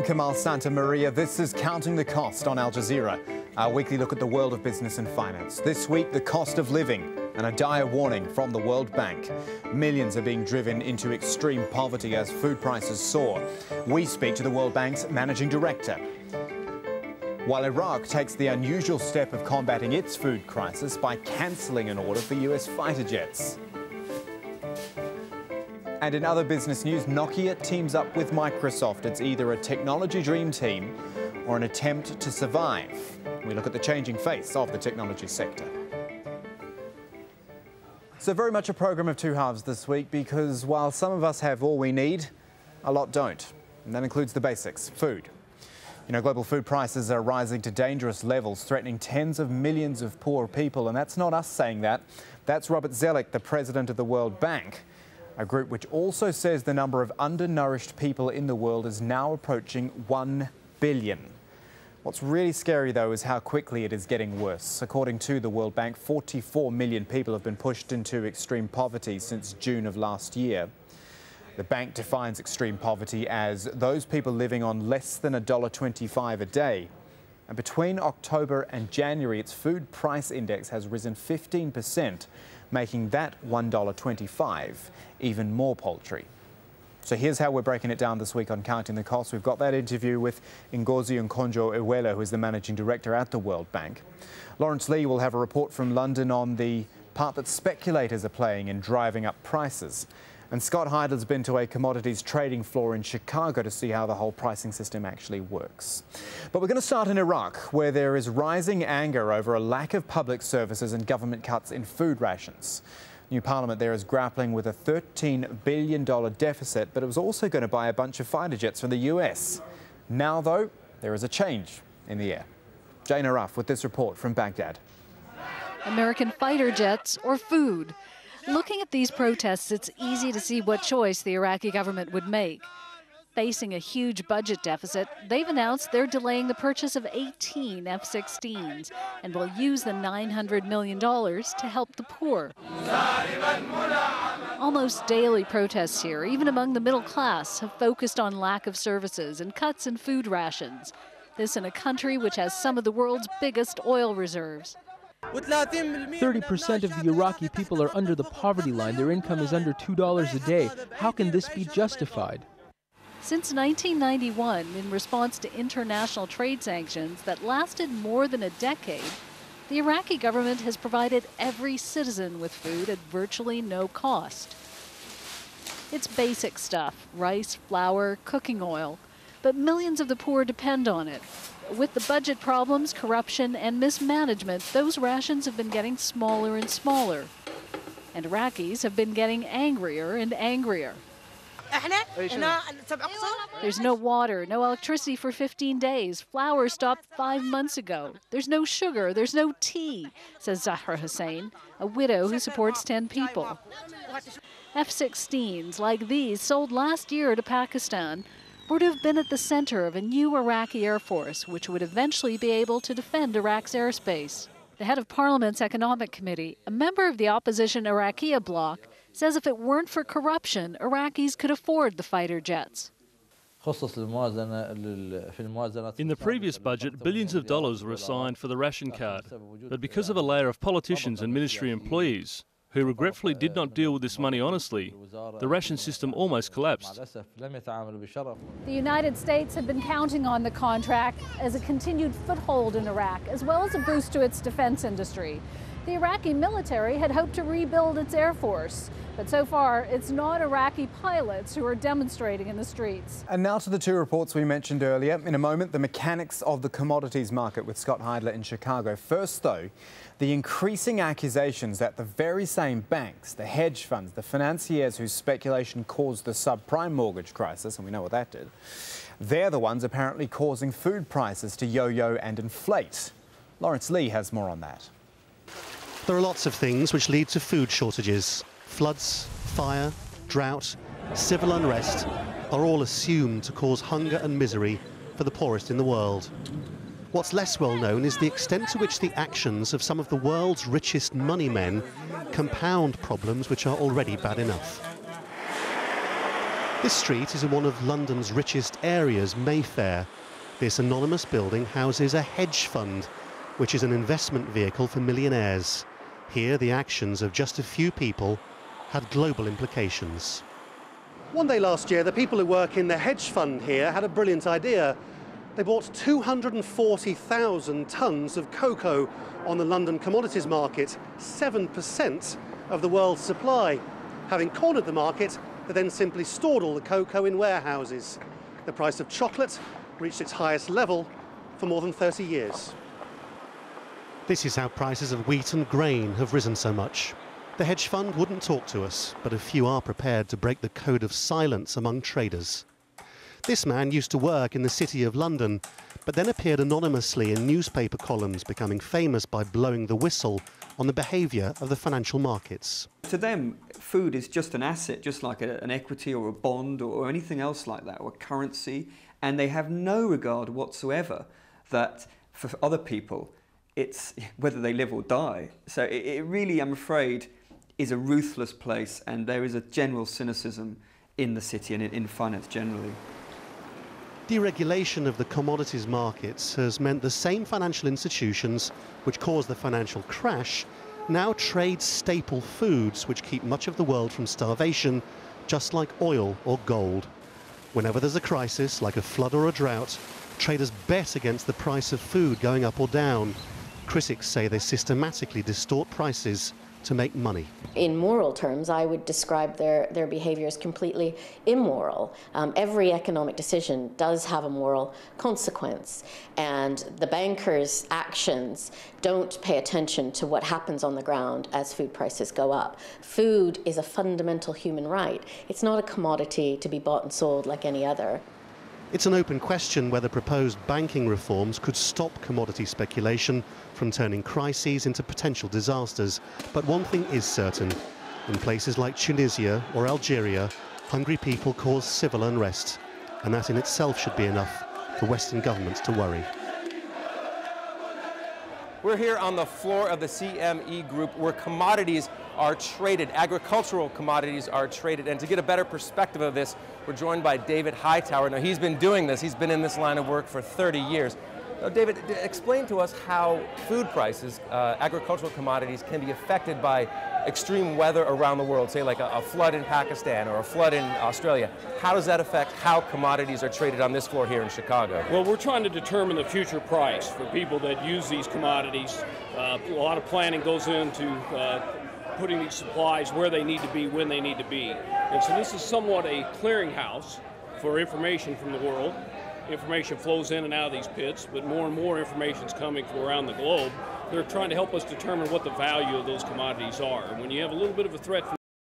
I'm Kamal Santamaria. This is Counting the Cost on Al Jazeera, our weekly look at the world of business and finance. This week, the cost of living and a dire warning from the World Bank. Millions are being driven into extreme poverty as food prices soar. We speak to the World Bank's managing director. While Iraq takes the unusual step of combating its food crisis by cancelling an order for US fighter jets. And in other business news, Nokia teams up with Microsoft. It's either a technology dream team or an attempt to survive. We look at the changing face of the technology sector. So very much a program of two halves this week, because while some of us have all we need, a lot don't. And that includes the basics, food. You know, global food prices are rising to dangerous levels, threatening tens of millions of poor people. And that's not us saying that. That's Robert Zoellick, the president of the World Bank, a group which also says the number of undernourished people in the world is now approaching 1 billion. What's really scary, though, is how quickly it is getting worse. According to the World Bank, 44 million people have been pushed into extreme poverty since June of last year. The bank defines extreme poverty as those people living on less than $1.25 a day. And between October and January, its food price index has risen 15%, making that $1.25 even more paltry. So here's how we're breaking it down this week on Counting the Cost. We've got that interview with Ngozi Nkonjo-Iweala, who is the Managing Director at the World Bank. Lawrence Lee will have a report from London on the part that speculators are playing in driving up prices. And Scott Heidler's been to a commodities trading floor in Chicago to see how the whole pricing system actually works. But we're going to start in Iraq, where there is rising anger over a lack of public services and government cuts in food rations. New parliament there is grappling with a $13 billion deficit, but it was also going to buy a bunch of fighter jets from the US. Now, though, there is a change in the air. Jane Araf with this report from Baghdad. American fighter jets or food? Looking at these protests, it's easy to see what choice the Iraqi government would make. Facing a huge budget deficit, they've announced they're delaying the purchase of 18 F-16s and will use the $900 million to help the poor. Almost daily protests here, even among the middle class, have focused on lack of services and cuts in food rations. This in a country which has some of the world's biggest oil reserves. 30% of the Iraqi people are under the poverty line. Their income is under $2 a day. How can this be justified? Since 1991, in response to international trade sanctions that lasted more than a decade, the Iraqi government has provided every citizen with food at virtually no cost. It's basic stuff: rice, flour, cooking oil. But millions of the poor depend on it. With the budget problems, corruption, and mismanagement, those rations have been getting smaller and smaller. And Iraqis have been getting angrier and angrier. There's no water, no electricity for 15 days. Flour stopped 5 months ago. There's no sugar, there's no tea, says Zahra Hussein, a widow who supports 10 people. F-16s like these, sold last year to Pakistan, were to have been at the center of a new Iraqi Air Force, which would eventually be able to defend Iraq's airspace. The head of Parliament's Economic Committee, a member of the opposition Iraqi bloc, says if it weren't for corruption, Iraqis could afford the fighter jets. In the previous budget, billions of dollars were assigned for the ration card, but because of a layer of politicians and ministry employees who regretfully did not deal with this money honestly, the ration system almost collapsed. The United States had been counting on the contract as a continued foothold in Iraq, as well as a boost to its defense industry. The Iraqi military had hoped to rebuild its air force, but so far it's not Iraqi pilots who are demonstrating in the streets. And now to the two reports we mentioned earlier. In a moment, the mechanics of the commodities market with Scott Heidler in Chicago. First, though, the increasing accusations that the very same banks, the hedge funds, the financiers whose speculation caused the subprime mortgage crisis, and we know what that did, they're the ones apparently causing food prices to yo-yo and inflate. Lawrence Lee has more on that. There are lots of things which lead to food shortages. Floods, fire, drought, civil unrest are all assumed to cause hunger and misery for the poorest in the world. What's less well known is the extent to which the actions of some of the world's richest money men compound problems which are already bad enough. This street is in one of London's richest areas, Mayfair. This anonymous building houses a hedge fund, which is an investment vehicle for millionaires. Here, the actions of just a few people had global implications. One day last year, the people who work in the hedge fund here had a brilliant idea. They bought 240,000 tonnes of cocoa on the London commodities market, 7% of the world's supply. Having cornered the market, they then simply stored all the cocoa in warehouses. The price of chocolate reached its highest level for more than 30 years. This is how prices of wheat and grain have risen so much. The hedge fund wouldn't talk to us, but a few are prepared to break the code of silence among traders. This man used to work in the City of London, but then appeared anonymously in newspaper columns, becoming famous by blowing the whistle on the behaviour of the financial markets. To them, food is just an asset, just like an equity or a bond or anything else like that, or a currency, and they have no regard whatsoever that for other people it's whether they live or die. So it really, I'm afraid, is a ruthless place, and there is a general cynicism in the city and in finance generally. Deregulation of the commodities markets has meant the same financial institutions which caused the financial crash now trade staple foods which keep much of the world from starvation, just like oil or gold. Whenever there's a crisis, like a flood or a drought, traders bet against the price of food going up or down. Critics say they systematically distort prices to make money. In moral terms, I would describe their behavior as completely immoral. Every economic decision does have a moral consequence, and the bankers' actions don't pay attention to what happens on the ground as food prices go up. Food is a fundamental human right. It's not a commodity to be bought and sold like any other. It's an open question whether proposed banking reforms could stop commodity speculation from turning crises into potential disasters. But one thing is certain. In places like Tunisia or Algeria, hungry people cause civil unrest. And that in itself should be enough for Western governments to worry. We're here on the floor of the CME Group where commodities are traded, agricultural commodities are traded. And to get a better perspective of this, we're joined by David Hightower. Now, he's been doing this. He's been in this line of work for 30 years. Now, David, explain to us how food prices, agricultural commodities, can be affected by extreme weather around the world, say like a flood in Pakistan or a flood in Australia. How does that affect how commodities are traded on this floor here in Chicago? Well, we're trying to determine the future price for people that use these commodities. A lot of planning goes into putting these supplies where they need to be, when they need to be. And so this is somewhat a clearinghouse for information from the world. Information flows in and out of these pits, but more and more information is coming from around the globe. They're trying to help us determine what the value of those commodities are. And when you have a little bit of a threat from